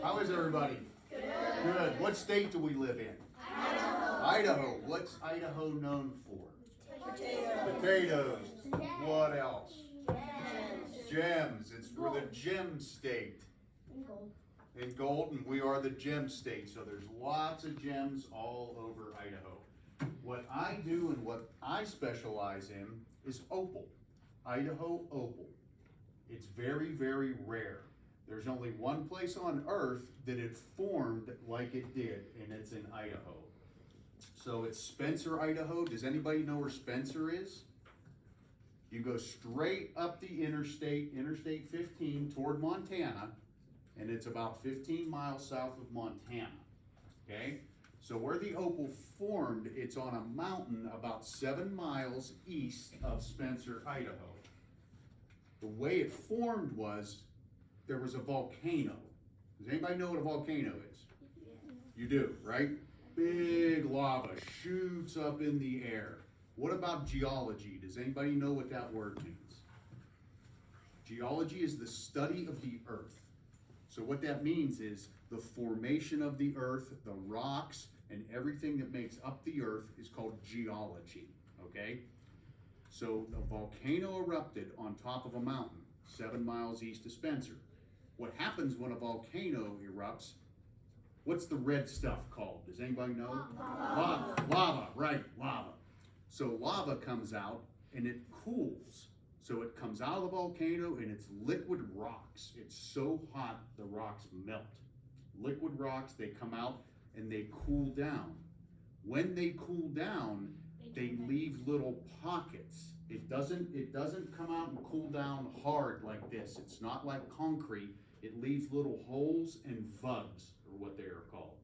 How is everybody? Good. What state do we live in? Idaho. Idaho. What's Idaho known for? Potatoes. What else? Gems. We're the gem state. And gold, and we are the gem state. So there's lots of gems all over Idaho. What I do and what I specialize in is opal. Idaho opal. It's very, very rare. There's only one place on earth that it formed like it did, and it's in Idaho. So it's Spencer, Idaho. Does anybody know where Spencer is? You go straight up the interstate 15 toward Montana, and it's about 15 miles south of Montana, okay? So where the opal formed, it's on a mountain about 7 miles east of Spencer, Idaho. The way it formed was, there was a volcano. Does anybody know what a volcano is? You do, right? Big lava shoots up in the air. What about geology? Does anybody know what that word means? Geology is the study of the earth. So what that means is the formation of the earth, the rocks, and everything that makes up the earth is called geology, okay? So the volcano erupted on top of a mountain, 7 miles east of Spencer. What happens when a volcano erupts? What's the red stuff called? Does anybody know? Lava, right, lava. So lava comes out and it cools. So it comes out of the volcano and it's liquid rocks. It's so hot the rocks melt. Liquid rocks, they come out and they cool down. When they cool down, they leave little pockets. It doesn't come out and cool down hard like this. It's not like concrete. It leaves little holes and vugs, or what they are called.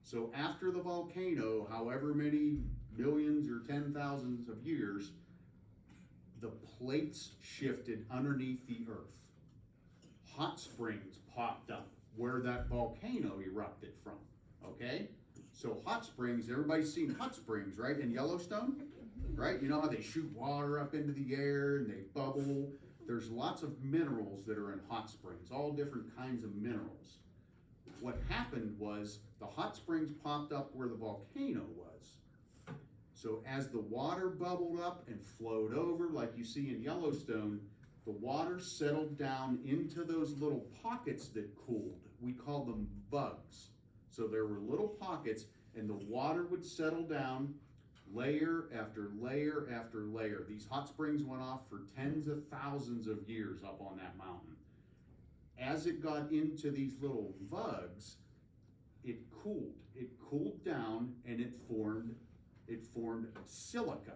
So after the volcano, however many millions or 10,000s of years, the plates shifted underneath the earth. Hot springs popped up where that volcano erupted from, okay? So hot springs, everybody's seen hot springs, right, in Yellowstone, right? You know how they shoot water up into the air and they bubble? There's lots of minerals that are in hot springs, all different kinds of minerals. What happened was the hot springs popped up where the volcano was. So as the water bubbled up and flowed over, like you see in Yellowstone, the water settled down into those little pockets that cooled. We call them bugs. So there were little pockets and the water would settle down layer after layer after layer. These hot springs went off for tens of thousands of years up on that mountain. As it got into these little vugs, it cooled. It cooled down and it formed silica.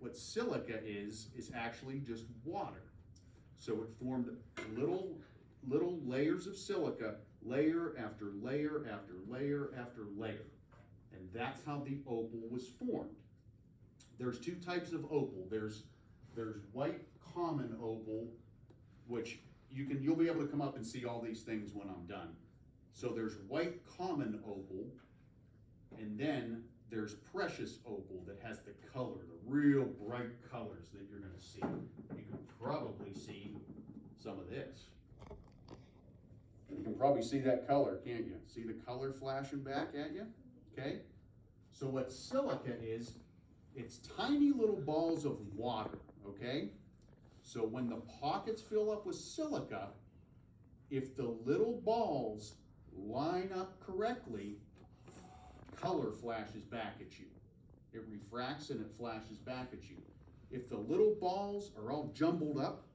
What silica is actually just water. So it formed little layers of silica, layer after layer after layer after layer. And that's how the opal was formed. There's two types of opal. There's white common opal, which you'll be able to come up and see all these things when I'm done. So there's white common opal, and then there's precious opal that has the color, the real bright colors that you're going to see. You can probably see some of this. You can probably see that color, can't you? See the color flashing back at you? Okay? So what silica is, it's tiny little balls of water, okay? So when the pockets fill up with silica, if the little balls line up correctly, color flashes back at you. It refracts and it flashes back at you. If the little balls are all jumbled up,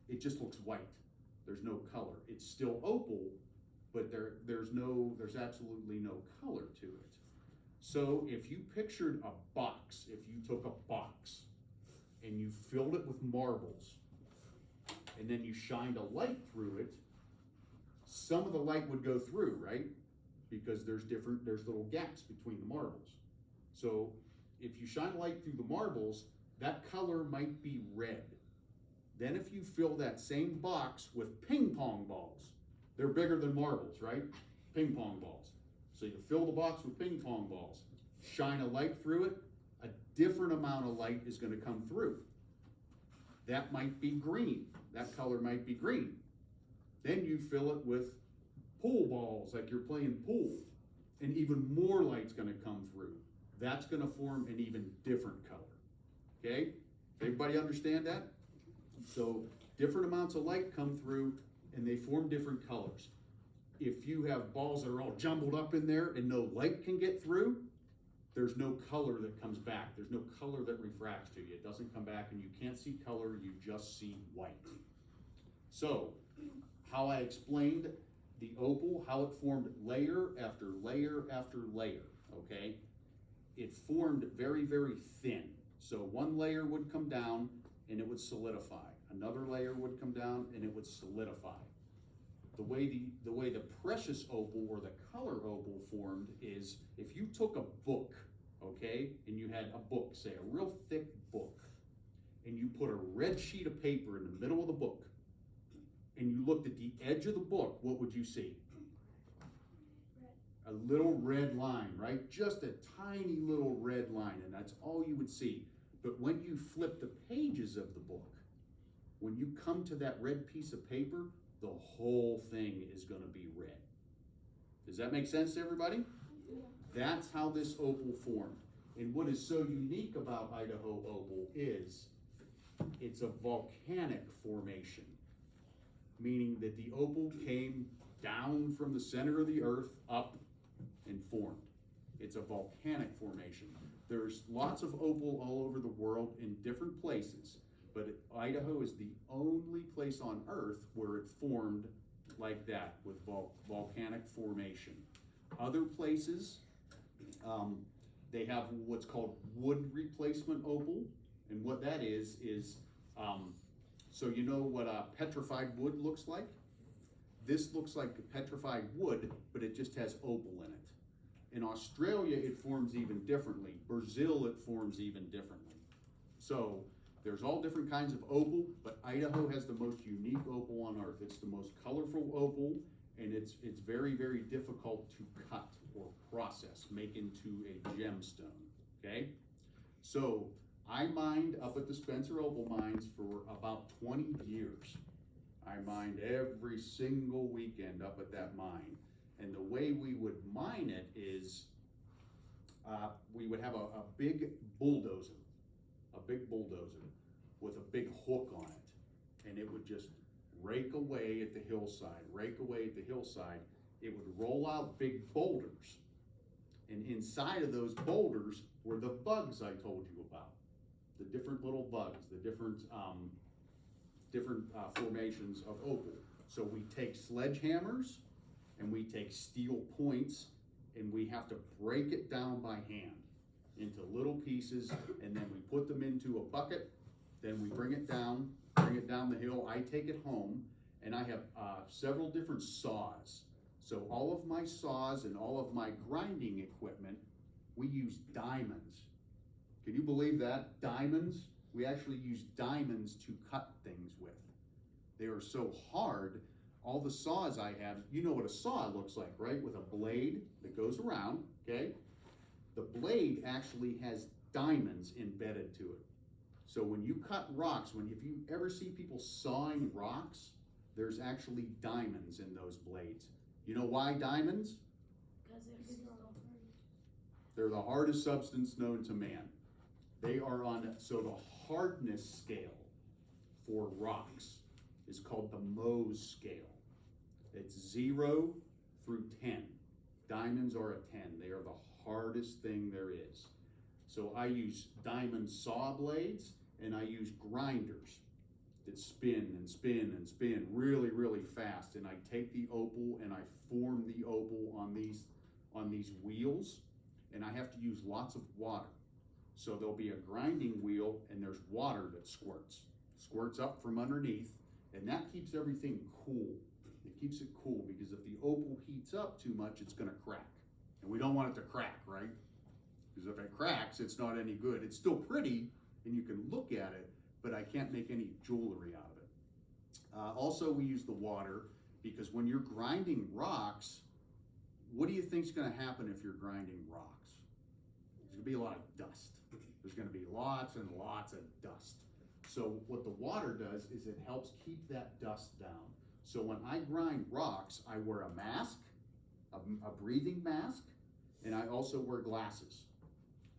it just looks white. There's no color. It's still opal, but there's absolutely no color to it. So if you pictured a box, if you took a box and you filled it with marbles, and then you shined a light through it, some of the light would go through, right? Because there's little gaps between the marbles. So if you shine a light through the marbles, that color might be red. Then if you fill that same box with ping pong balls, they're bigger than marbles, right? Ping pong balls. So you fill the box with ping pong balls, shine a light through it, a different amount of light is going to come through. That might be green. That color might be green. Then you fill it with pool balls, like you're playing pool, and even more light's gonna come through. That's gonna form an even different color, okay? Everybody understand that? So different amounts of light come through and they form different colors. If you have balls that are all jumbled up in there and no light can get through, there's no color that comes back. There's no color that refracts to you. It doesn't come back and you can't see color, you just see white. So, how I explained the opal, how it formed layer after layer after layer, okay? It formed very, very thin. So one layer would come down and it would solidify. Another layer would come down and it would solidify. The way the precious opal or the color opal formed is if you took a book, okay, and you had a book, say a real thick book, and you put a red sheet of paper in the middle of the book, and you looked at the edge of the book, what would you see? A little red line, right? Just a tiny little red line, and that's all you would see. But when you flip the pages of the book, when you come to that red piece of paper, the whole thing is going to be red. Does that make sense to everybody? Yeah. That's how this opal formed. And what is so unique about Idaho opal is it's a volcanic formation, meaning that the opal came down from the center of the earth up and formed. It's a volcanic formation. There's lots of opal all over the world in different places, but Idaho is the only place on earth where it formed like that with volcanic formation. Other places, they have what's called wood replacement opal, and what that is so you know what petrified wood looks like? This looks like petrified wood, but it just has opal in it. In Australia, it forms even differently. Brazil, it forms even differently. So there's all different kinds of opal, but Idaho has the most unique opal on earth. It's the most colorful opal, and it's very, very difficult to cut or process, make into a gemstone, okay? So I mined up at the Spencer Opal Mines for about 20 years. I mined every single weekend up at that mine. And the way we would mine it is we would have a big bulldozer with a big hook on it. And it would just rake away at the hillside, It would roll out big boulders. And inside of those boulders were the bugs I told you about. The different little bugs, the different formations of opal. So we take sledgehammers and we take steel points and we have to break it down by hand into little pieces, and then we put them into a bucket. Then we bring it down the hill. I take it home, and I have several different saws. So all of my saws and all of my grinding equipment, we use diamonds. Can you believe that? Diamonds? We actually use diamonds to cut things with. They are so hard. All the saws I have, you know what a saw looks like, right? With a blade that goes around, okay? The blade actually has diamonds embedded to it. So when you cut rocks, if you ever see people sawing rocks, there's actually diamonds in those blades. You know why diamonds? Because they're the hardest substance known to man. They are so the hardness scale for rocks is called the Mohs scale. It's 0 through 10. Diamonds are a 10. They are the hardest thing there is. So I use diamond saw blades, and I use grinders that spin and spin and spin really, really fast. And I take the opal and I form the opal on these wheels, and I have to use lots of water. So there'll be a grinding wheel, and there's water that squirts up from underneath, and that keeps everything cool. It keeps it cool because if the opal heats up too much, it's going to crack. And we don't want it to crack, right? Because if it cracks, it's not any good. It's still pretty, and you can look at it, but I can't make any jewelry out of it. Also, we use the water because when you're grinding rocks, what do you think is going to happen if you're grinding rocks? There's going to be a lot of dust. There's going to be lots and lots of dust. So what the water does is it helps keep that dust down. So when I grind rocks, I wear a mask, a breathing mask, and I also wear glasses.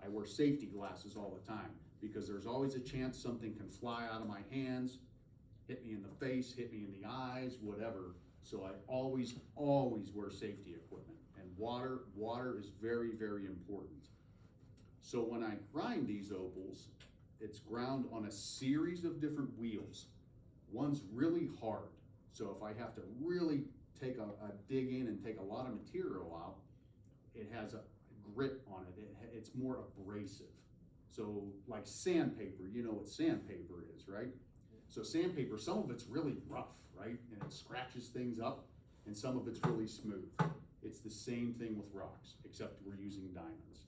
I wear safety glasses all the time because there's always a chance something can fly out of my hands, hit me in the face, hit me in the eyes, whatever. So I always wear safety equipment. And water is very, very important. So when I grind these opals, it's ground on a series of different wheels. One's really hard. So if I have to really take a dig in and take a lot of material out, it has a grit on it. It's more abrasive. So like sandpaper, you know what sandpaper is, right? So sandpaper, some of it's really rough, right? And it scratches things up, and some of it's really smooth. It's the same thing with rocks, except we're using diamonds.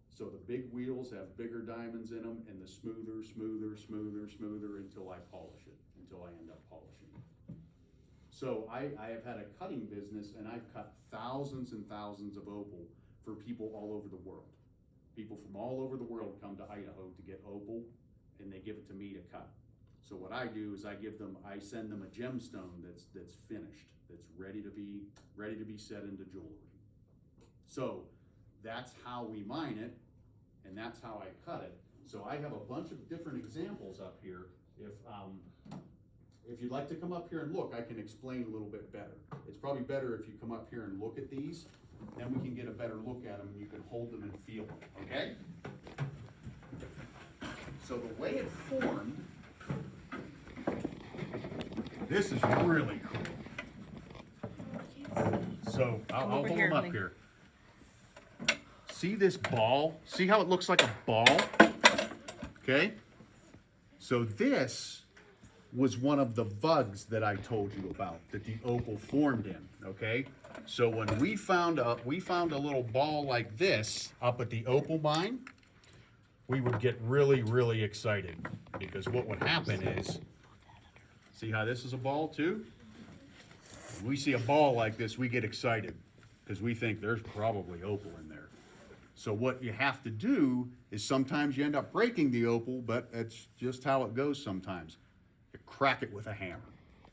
So the big wheels have bigger diamonds in them, and the smoother until I polish it, until I end up polishing it. So I have had a cutting business, and I've cut thousands and thousands of opal for people all over the world. People from all over the world come to Idaho to get opal, and they give it to me to cut. So what I do is I send them a gemstone that's finished, that's ready to be set into jewelry. So that's how we mine it, and that's how I cut it. So I have a bunch of different examples up here. If you'd like to come up here and look, I can explain a little bit better. It's probably better if you come up here and look at these, then we can get a better look at them and you can hold them and feel them, okay? So the way it formed, this is really cool. So I'll hold them up here. See this ball? See how it looks like a ball? Okay? So this was one of the vugs that I told you about that the opal formed in, okay? So when we found a little ball like this up at the opal mine, we would get really, really excited because what would happen is, see how this is a ball too? When we see a ball like this, we get excited because we think there's probably opal in there. So what you have to do is sometimes you end up breaking the opal, but that's just how it goes sometimes. You crack it with a hammer,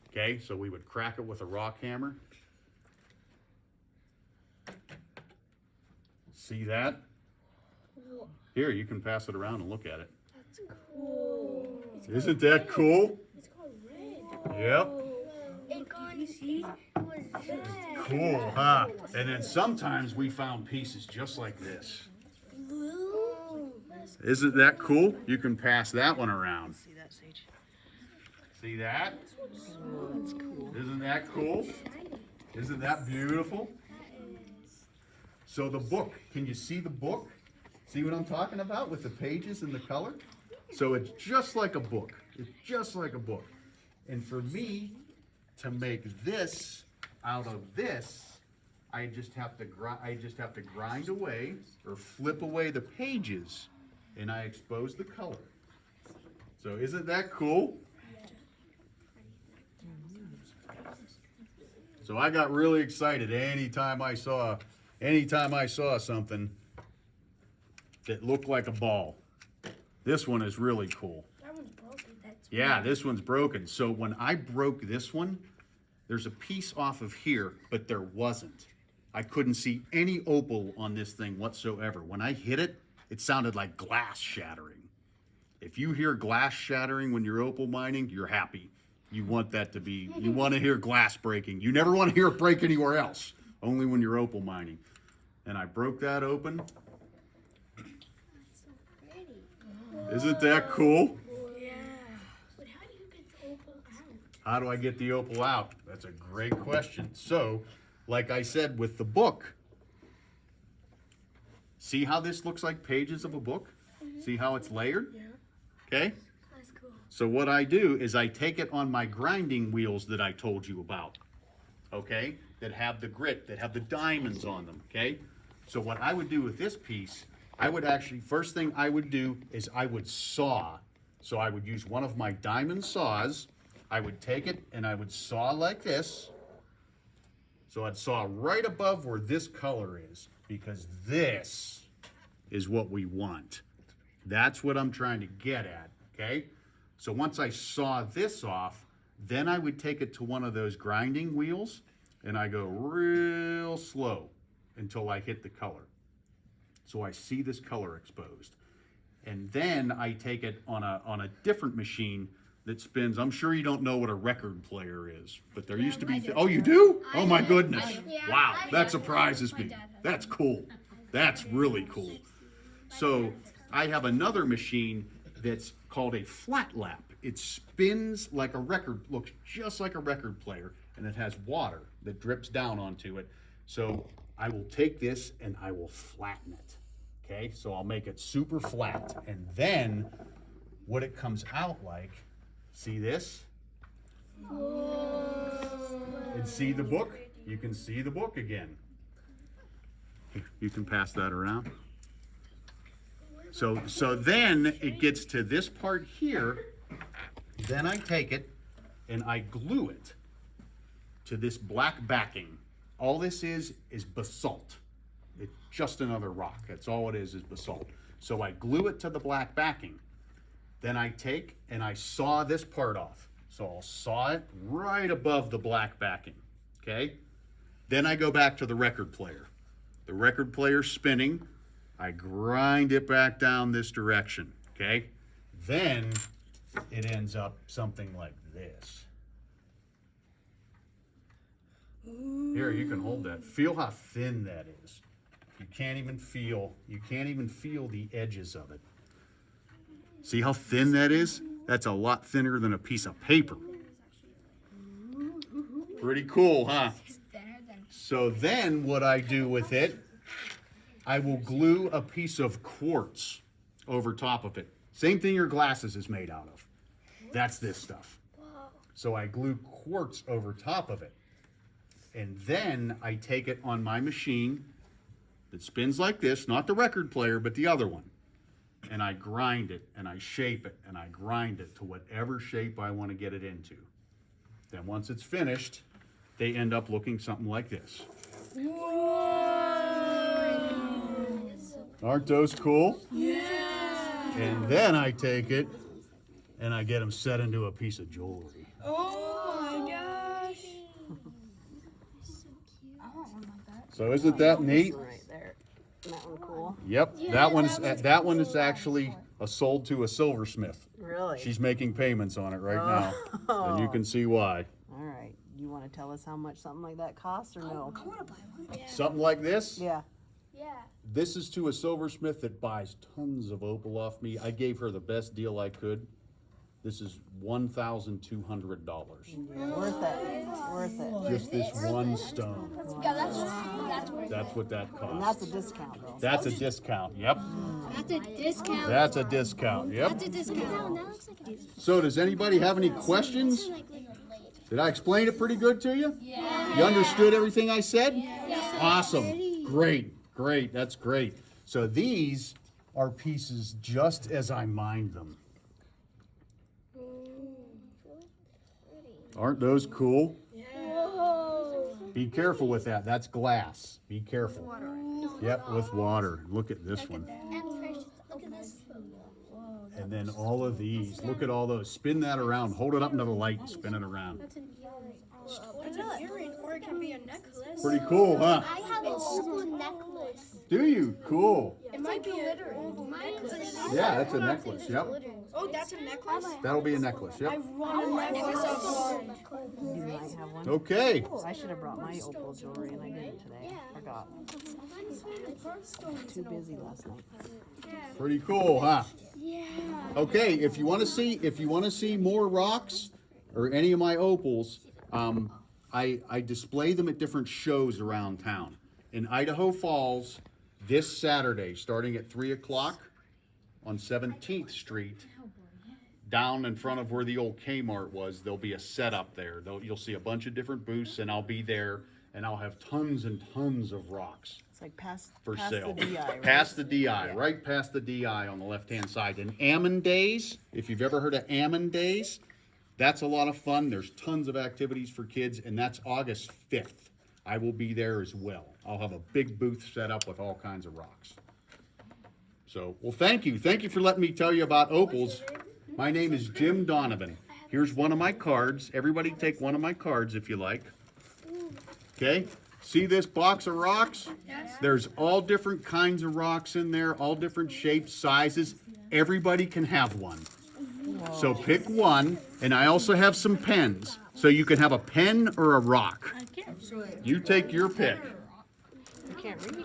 okay? So we would crack it with a rock hammer. See that? Here, you can pass it around and look at it. That's cool. Isn't that cool? It's called red. Yep. Can you see? It was red. Cool, huh? And then sometimes we found pieces just like this. Blue. Isn't that cool? You can pass that one around. See that, Sage? See that? Oh, that's cool. Isn't that cool? Isn't that beautiful? So the book, can you see the book? See what I'm talking about with the pages and the color? So it's just like a book. It's just like a book. And for me to make this out of this, I just have to grind away or flip away the pages, and I expose the color. So isn't that cool? So I got really excited anytime I saw something that looked like a ball. This one is really cool. That one's broken. Yeah, this one's broken. So when I broke this one, there's a piece off of here, but there wasn't. I couldn't see any opal on this thing whatsoever. When I hit it, it sounded like glass shattering. If you hear glass shattering when you're opal mining, you're happy. You want that to be, you want to hear glass breaking. You never want to hear it break anywhere else, only when you're opal mining. And I broke that open. That's so pretty. Isn't that cool? Yeah. But how do you get the opal out? How do I get the opal out? That's a great question. So, like I said with the book, see how this looks like pages of a book? See how it's layered? Yeah. Okay? That's cool. So what I do is I take it on my grinding wheels that I told you about, okay? That have the grit, that have the diamonds on them, okay? So what I would do with this piece, I would actually, first thing I would do is I would saw. So I would use one of my diamond saws. I would take it and I would saw like this. So I'd saw right above where this color is, because this is what we want. That's what I'm trying to get at, okay? So once I saw this off, Then I would take it to one of those grinding wheels and I go real slow until I hit the color. So I see this color exposed. And then I take it on a different machine that spins. I'm sure you don't know what a record player is, but there used to be, oh, you do? Oh my goodness. Wow, that surprises me. That's cool. That's really cool. So I have another machine that's called a flat lap. It spins like a record, looks just like a record player, and it has water that drips down onto it. So I will take this and I will flatten it. Okay, so I'll make it super flat. And then what it comes out like, see this? And see the book? You can see the book again. You can pass that around. So then it gets to this part here. Then I take it and I glue it to this black backing. All this is basalt. It's just another rock. That's all it is basalt. So I glue it to the black backing. Then I take and I saw this part off. So I'll saw it right above the black backing, okay? Then I go back to the record player. The record player's spinning. I grind it back down this direction, okay? Then it ends up something like this. Here, you can hold that. Feel how thin that is. You can't even feel the edges of it. See how thin that is? That's a lot thinner than a piece of paper. Pretty cool, huh? So then what I do with it, I will glue a piece of quartz over top of it. Same thing your glasses is made out of. That's this stuff. So I glue quartz over top of it. And then I take it on my machine that spins like this, not the record player, but the other one. And I grind it, and I shape it, and I grind it to whatever shape I want to get it into. Then once it's finished, they end up looking something like this. Aren't those cool? Yeah. And then I take it, and I get them set into a piece of jewelry. Oh my gosh. I want one like that. So isn't that neat? Right there. Isn't that one cool? Yep, that one is actually sold to a silversmith. Really? She's making payments on it right now, and you can see why. All right. You want to tell us how much something like that costs or no? I want to buy one. Yeah. Something like this? Yeah. Yeah. This is to a silversmith that buys tons of opal off me. I gave her the best deal I could. This is $1,200. Worth it. Worth it. Just this one stone. Yeah, that's worth it. That's what that And that's costs. a discount though. That's a discount, yep. That's a discount. That's a discount, yep. That's a discount. That looks like a discount. So does anybody have any questions? Did I explain it pretty good to you? Yeah. You understood everything I said? Yeah. Awesome. Great, great, that's great. So these are pieces just as I mined them. Aren't those cool? Whoa. Be careful with that. That's glass. Be careful. Yep, with water. Look at this one. And precious. Look at this. And then all of these. Look at all those. Spin that around. Hold it up into the light and spin it around. That's an earring, or it can be a necklace. Pretty cool, huh? I have a opal necklace. Do you? Cool. It might be a opal necklace. Yeah, that's a necklace. Yep. Oh, that's a necklace? That'll be a necklace. Yep. Want a necklace of gold. You might have one. Okay. I should have brought my opal jewelry and I didn't today. I forgot. Too busy last night. Pretty cool, huh? Yeah. Okay, if you want to see more rocks or any of my opals, I display them at different shows around town. In Idaho Falls, this Saturday, starting at 3 o'clock on 17th Street, down in front of where the old Kmart was, there'll be a setup there. You'll see a bunch of different booths, and I'll be there, and I'll have tons and tons of rocks It's like past for past sale. the DI, right? Past the DI, right past the DI on the left-hand side. And Ammon Days, if you've ever heard of Ammon Days, that's a lot of fun. There's tons of activities for kids, and that's August 5th. I will be there as well. I'll have a big booth set up with all kinds of rocks. So, well, thank you. Thank you for letting me tell you about opals. My name is Jim Donovan. Here's one of my cards. Everybody take one of my cards if you like. Okay? See this box of rocks? Yes. There's all different kinds of rocks in there, all different shapes, sizes. Everybody can have one. So pick one, and I also have some pens. So you can have a pen or a rock. I can't. You take your pick. I can't read.